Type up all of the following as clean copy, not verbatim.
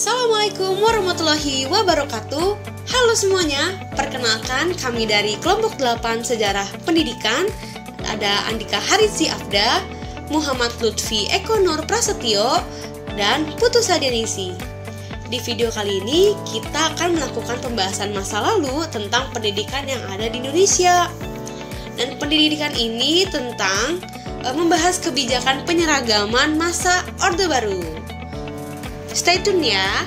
Assalamualaikum warahmatullahi wabarakatuh. Halo semuanya, perkenalkan kami dari kelompok 8 Sejarah Pendidikan. Ada Andika Haritsi Afda, Muhammad Lutfi Eko Nur Prasetyo, dan Putu Sadianisi. Di video kali ini kita akan melakukan pembahasan masa lalu tentang pendidikan yang ada di Indonesia. Dan pendidikan ini tentang membahas kebijakan penyeragaman masa Orde Baru. Stay tune ya.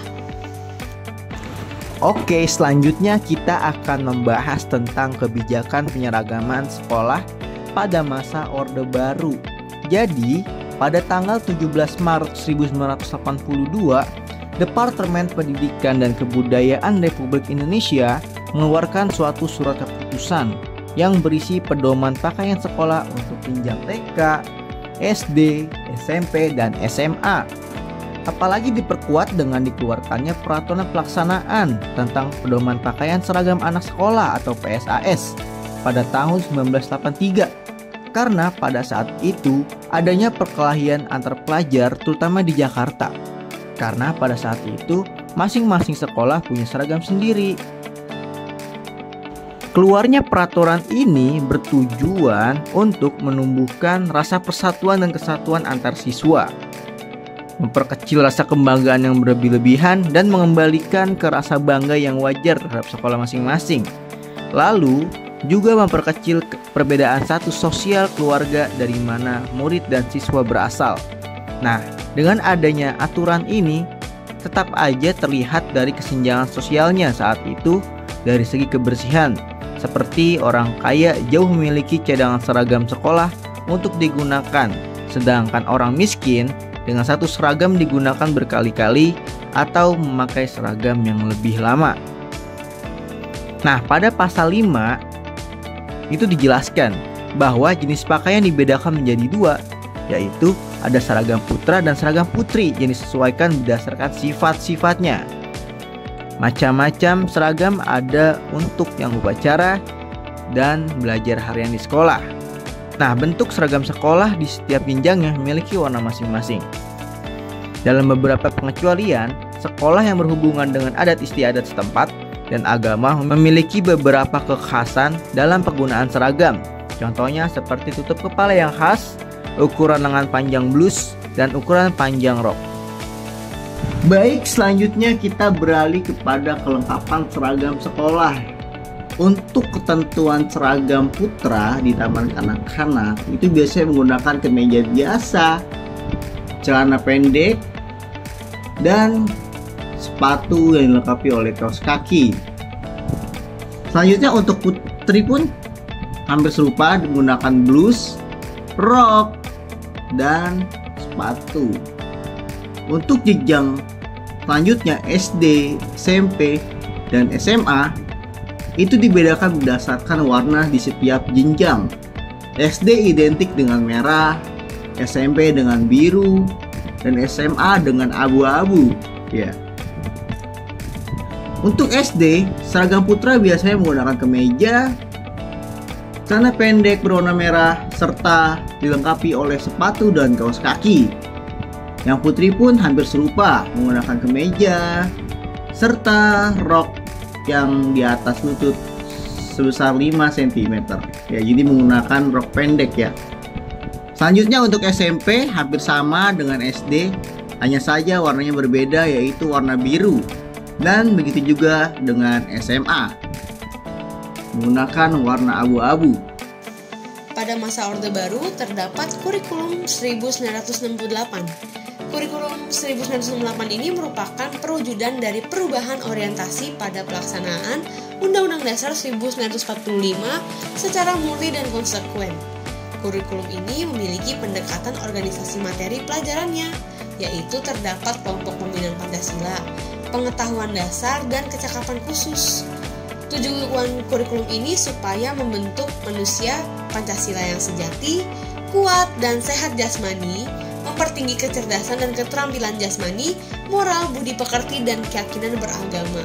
Oke, selanjutnya kita akan membahas tentang kebijakan penyeragaman sekolah pada masa Orde Baru. Jadi, pada tanggal 17 Maret 1982, Departemen Pendidikan dan Kebudayaan Republik Indonesia mengeluarkan suatu surat keputusan yang berisi pedoman pakaian sekolah untuk jenjang TK, SD, SMP, dan SMA. Apalagi diperkuat dengan dikeluarkannya peraturan pelaksanaan tentang pedoman pakaian seragam anak sekolah atau PSAS pada tahun 1983. Karena pada saat itu adanya perkelahian antar pelajar terutama di Jakarta. Karena pada saat itu masing-masing sekolah punya seragam sendiri. Keluarnya peraturan ini bertujuan untuk menumbuhkan rasa persatuan dan kesatuan antar siswa, memperkecil rasa kebanggaan yang berlebih-lebihan dan mengembalikan ke rasa bangga yang wajar terhadap sekolah masing-masing. Lalu juga memperkecil perbedaan status sosial keluarga dari mana murid dan siswa berasal. Nah, dengan adanya aturan ini tetap aja terlihat dari kesenjangan sosialnya saat itu dari segi kebersihan, seperti orang kaya jauh memiliki cadangan seragam sekolah untuk digunakan, sedangkan orang miskin dengan satu seragam digunakan berkali-kali atau memakai seragam yang lebih lama. Nah, pada pasal 5 itu dijelaskan bahwa jenis pakaian dibedakan menjadi dua, yaitu ada seragam putra dan seragam putri yang disesuaikan berdasarkan sifat-sifatnya. Macam-macam seragam ada untuk yang upacara dan belajar harian di sekolah. Nah, bentuk seragam sekolah di setiap jenjangnya memiliki warna masing-masing. Dalam beberapa pengecualian, sekolah yang berhubungan dengan adat istiadat setempat dan agama memiliki beberapa kekhasan dalam penggunaan seragam. Contohnya seperti tutup kepala yang khas, ukuran lengan panjang blus, dan ukuran panjang rok. Baik, selanjutnya kita beralih kepada kelengkapan seragam sekolah. Untuk ketentuan seragam putra di taman kanak-kanak itu biasanya menggunakan kemeja biasa, celana pendek, dan sepatu yang dilengkapi oleh kaos kaki. Selanjutnya untuk putri pun hampir serupa, menggunakan blus, rok, dan sepatu. Untuk jenjang selanjutnya SD, SMP, dan SMA itu dibedakan berdasarkan warna di setiap jenjang. SD identik dengan merah, SMP dengan biru, dan SMA dengan abu-abu. Ya. Untuk SD, seragam putra biasanya menggunakan kemeja, celana pendek berwarna merah, serta dilengkapi oleh sepatu dan kaos kaki. Yang putri pun hampir serupa, menggunakan kemeja serta rok yang di atas lutut sebesar 5 cm. Ya, jadi menggunakan rok pendek ya. Selanjutnya untuk SMP hampir sama dengan SD, hanya saja warnanya berbeda yaitu warna biru. Dan begitu juga dengan SMA, menggunakan warna abu-abu. Pada masa Orde Baru terdapat kurikulum 1968. Kurikulum 1968 ini merupakan perwujudan dari perubahan orientasi pada pelaksanaan Undang-Undang Dasar 1945 secara murni dan konsekuen. Kurikulum ini memiliki pendekatan organisasi materi pelajarannya, yaitu terdapat kelompok pembinaan Pancasila, pengetahuan dasar, dan kecakapan khusus. Tujuan kurikulum ini supaya membentuk manusia Pancasila yang sejati, kuat, dan sehat jasmani, mempertinggi kecerdasan dan keterampilan jasmani, moral, budi pekerti, dan keyakinan beragama.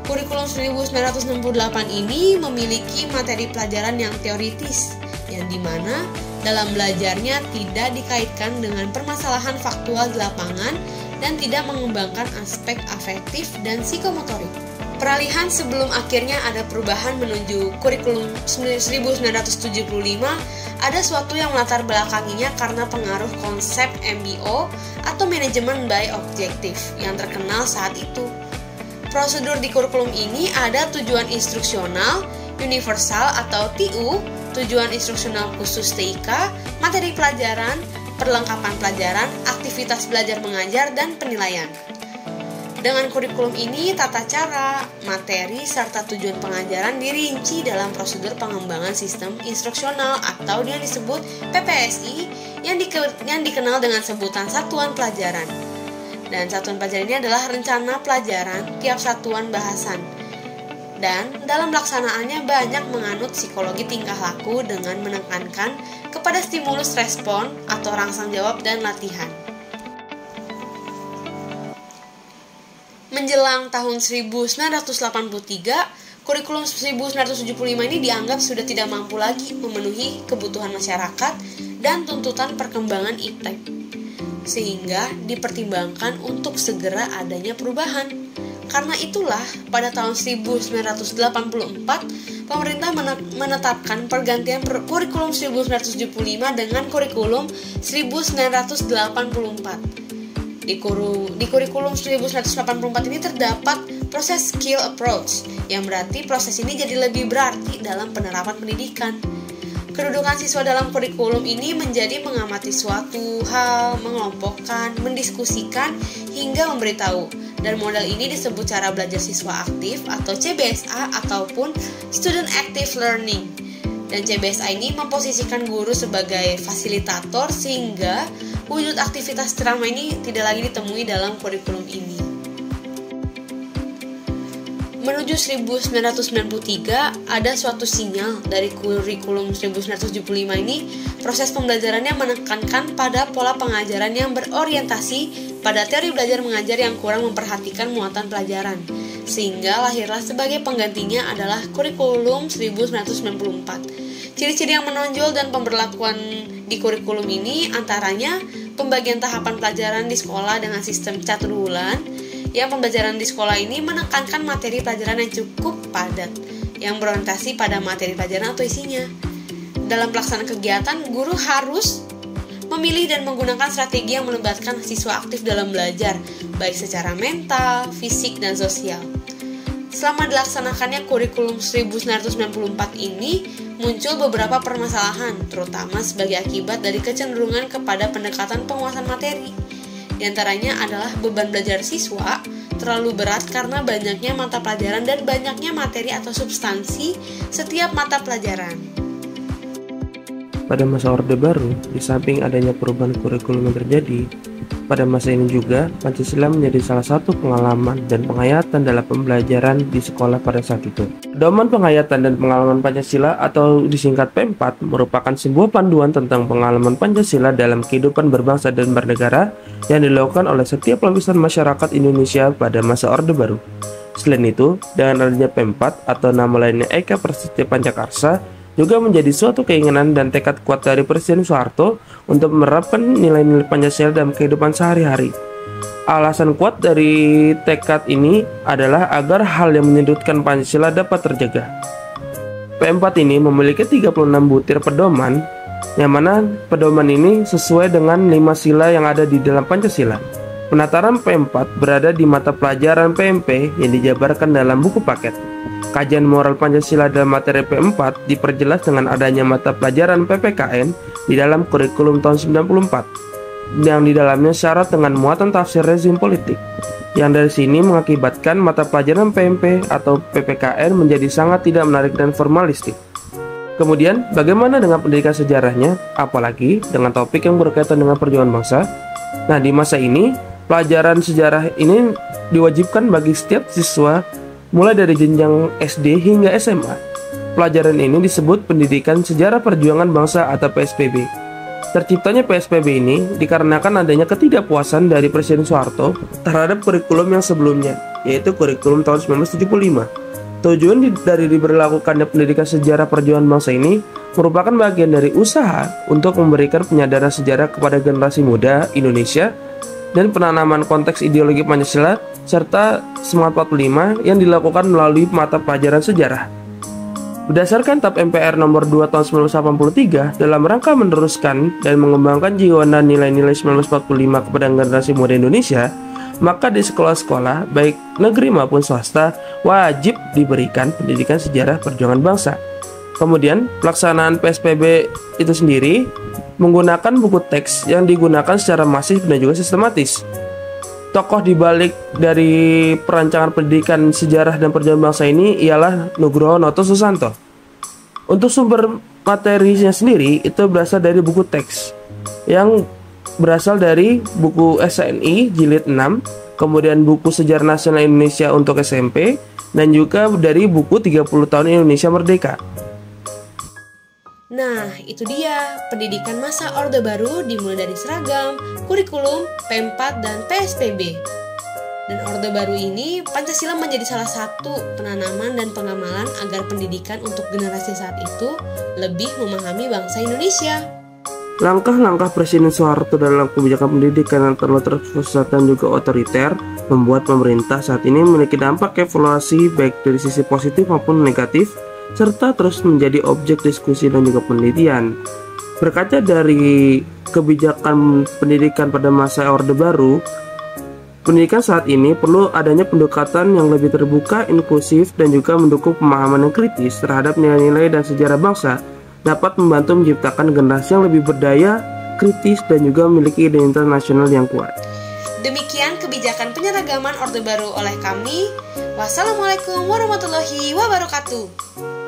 Kurikulum 1968 ini memiliki materi pelajaran yang teoritis, yang dimana dalam belajarnya tidak dikaitkan dengan permasalahan faktual di lapangan dan tidak mengembangkan aspek afektif dan psikomotorik. Peralihan sebelum akhirnya ada perubahan menuju kurikulum 1975 ada suatu yang melatar belakanginya karena pengaruh konsep MBO atau Management by Objective yang terkenal saat itu. Prosedur di kurikulum ini ada tujuan instruksional, universal atau TU, tujuan instruksional khusus TIK, materi pelajaran, perlengkapan pelajaran, aktivitas belajar mengajar, dan penilaian. Dengan kurikulum ini, tata cara, materi, serta tujuan pengajaran dirinci dalam prosedur pengembangan sistem instruksional atau yang disebut PPSI yang dikenal dengan sebutan satuan pelajaran. Dan satuan pelajaran ini adalah rencana pelajaran tiap satuan bahasan. Dan dalam pelaksanaannya banyak menganut psikologi tingkah laku dengan menekankan kepada stimulus respon atau rangsang jawab dan latihan. Menjelang tahun 1983, kurikulum 1975 ini dianggap sudah tidak mampu lagi memenuhi kebutuhan masyarakat dan tuntutan perkembangan iptek, sehingga dipertimbangkan untuk segera adanya perubahan. Karena itulah, pada tahun 1984, pemerintah menetapkan pergantian kurikulum 1975 dengan kurikulum 1984. Di kurikulum 1984 ini terdapat proses skill approach, yang berarti proses ini jadi lebih berarti dalam penerapan pendidikan. Kedudukan siswa dalam kurikulum ini menjadi mengamati suatu hal, mengelompokkan, mendiskusikan, hingga memberitahu. Dan model ini disebut cara belajar siswa aktif atau CBSA ataupun Student Active Learning. Dan CBSA ini memposisikan guru sebagai fasilitator sehingga wujud aktivitas ceramah ini tidak lagi ditemui dalam kurikulum ini. Menuju 1993, ada suatu sinyal dari kurikulum 1975 ini, proses pembelajarannya menekankan pada pola pengajaran yang berorientasi pada teori belajar mengajar yang kurang memperhatikan muatan pelajaran, sehingga lahirlah sebagai penggantinya adalah kurikulum 1994. Ciri-ciri yang menonjol dan pemberlakuan di kurikulum ini antaranya pembagian tahapan pelajaran di sekolah dengan sistem catur bulan, yang pembelajaran di sekolah ini menekankan materi pelajaran yang cukup padat, yang berorientasi pada materi pelajaran atau isinya. Dalam pelaksanaan kegiatan, guru harus memilih dan menggunakan strategi yang melibatkan siswa aktif dalam belajar, baik secara mental, fisik, dan sosial. Selama dilaksanakannya kurikulum 1994 ini, muncul beberapa permasalahan, terutama sebagai akibat dari kecenderungan kepada pendekatan penguasaan materi. Di antaranya adalah beban belajar siswa terlalu berat karena banyaknya mata pelajaran dan banyaknya materi atau substansi setiap mata pelajaran. Pada masa Orde Baru, di samping adanya perubahan kurikulum yang terjadi, pada masa ini juga Pancasila menjadi salah satu pengalaman dan penghayatan dalam pembelajaran di sekolah pada saat itu. Pedoman penghayatan dan pengalaman Pancasila atau disingkat P4 merupakan sebuah panduan tentang pengalaman Pancasila dalam kehidupan berbangsa dan bernegara yang dilakukan oleh setiap lapisan masyarakat Indonesia pada masa Orde Baru. Selain itu, dengan adanya P4 atau nama lainnya Eka Prasetya Pancakarsa juga menjadi suatu keinginan dan tekad kuat dari Presiden Soeharto untuk menerapkan nilai-nilai Pancasila dalam kehidupan sehari-hari. Alasan kuat dari tekad ini adalah agar hal yang menyudutkan Pancasila dapat terjaga. P4 ini memiliki 36 butir pedoman, yang mana pedoman ini sesuai dengan 5 sila yang ada di dalam Pancasila. Penataran P4 berada di mata pelajaran PMP yang dijabarkan dalam buku paket. Kajian moral Pancasila dalam materi P4 diperjelas dengan adanya mata pelajaran PPKN di dalam kurikulum tahun 94, yang di dalamnya syarat dengan muatan tafsir rezim politik, yang dari sini mengakibatkan mata pelajaran PMP atau PPKN menjadi sangat tidak menarik dan formalistik. Kemudian, bagaimana dengan pendidikan sejarahnya, apalagi dengan topik yang berkaitan dengan perjuangan bangsa? Nah, di masa ini, pelajaran sejarah ini diwajibkan bagi setiap siswa mulai dari jenjang SD hingga SMA. Pelajaran ini disebut Pendidikan Sejarah Perjuangan Bangsa atau PSPB. Terciptanya PSPB ini dikarenakan adanya ketidakpuasan dari Presiden Soeharto terhadap kurikulum yang sebelumnya, yaitu kurikulum tahun 1975. Tujuan dari diberlakukannya Pendidikan Sejarah Perjuangan Bangsa ini merupakan bagian dari usaha untuk memberikan penyadaran sejarah kepada generasi muda Indonesia dan penanaman konteks ideologi Pancasila serta Semangat 45 yang dilakukan melalui mata pelajaran sejarah. Berdasarkan TAP MPR nomor 2 tahun 1983, dalam rangka meneruskan dan mengembangkan jiwa dan nilai-nilai 1945 kepada generasi muda Indonesia, maka di sekolah-sekolah, baik negeri maupun swasta, wajib diberikan pendidikan sejarah perjuangan bangsa. Kemudian, pelaksanaan PSBB itu sendiri menggunakan buku teks yang digunakan secara masif dan juga sistematis. Tokoh dibalik dari perancangan pendidikan sejarah dan perjuangan bangsa ini ialah Nugroho Noto Susanto. Untuk sumber materinya sendiri itu berasal dari buku teks yang berasal dari buku SNI jilid 6, kemudian buku Sejarah Nasional Indonesia untuk SMP, dan juga dari buku 30 tahun Indonesia Merdeka. Nah, itu dia pendidikan masa Orde Baru dimulai dari seragam, kurikulum, P4, dan PSBB. Dan Orde Baru ini, Pancasila menjadi salah satu penanaman dan pengamalan agar pendidikan untuk generasi saat itu lebih memahami bangsa Indonesia. Langkah-langkah Presiden Soeharto dalam kebijakan pendidikan yang terlalu terpusat dan juga otoriter membuat pemerintah saat ini memiliki dampak evaluasi baik dari sisi positif maupun negatif, serta terus menjadi objek diskusi dan juga penelitian. Berkaca dari kebijakan pendidikan pada masa Orde Baru, pendidikan saat ini perlu adanya pendekatan yang lebih terbuka, inklusif, dan juga mendukung pemahaman yang kritis terhadap nilai-nilai dan sejarah bangsa, dapat membantu menciptakan generasi yang lebih berdaya, kritis, dan juga memiliki identitas nasional yang kuat. Demikian kebijakan penyeragaman Orde Baru oleh kami. Wassalamualaikum warahmatullahi wabarakatuh.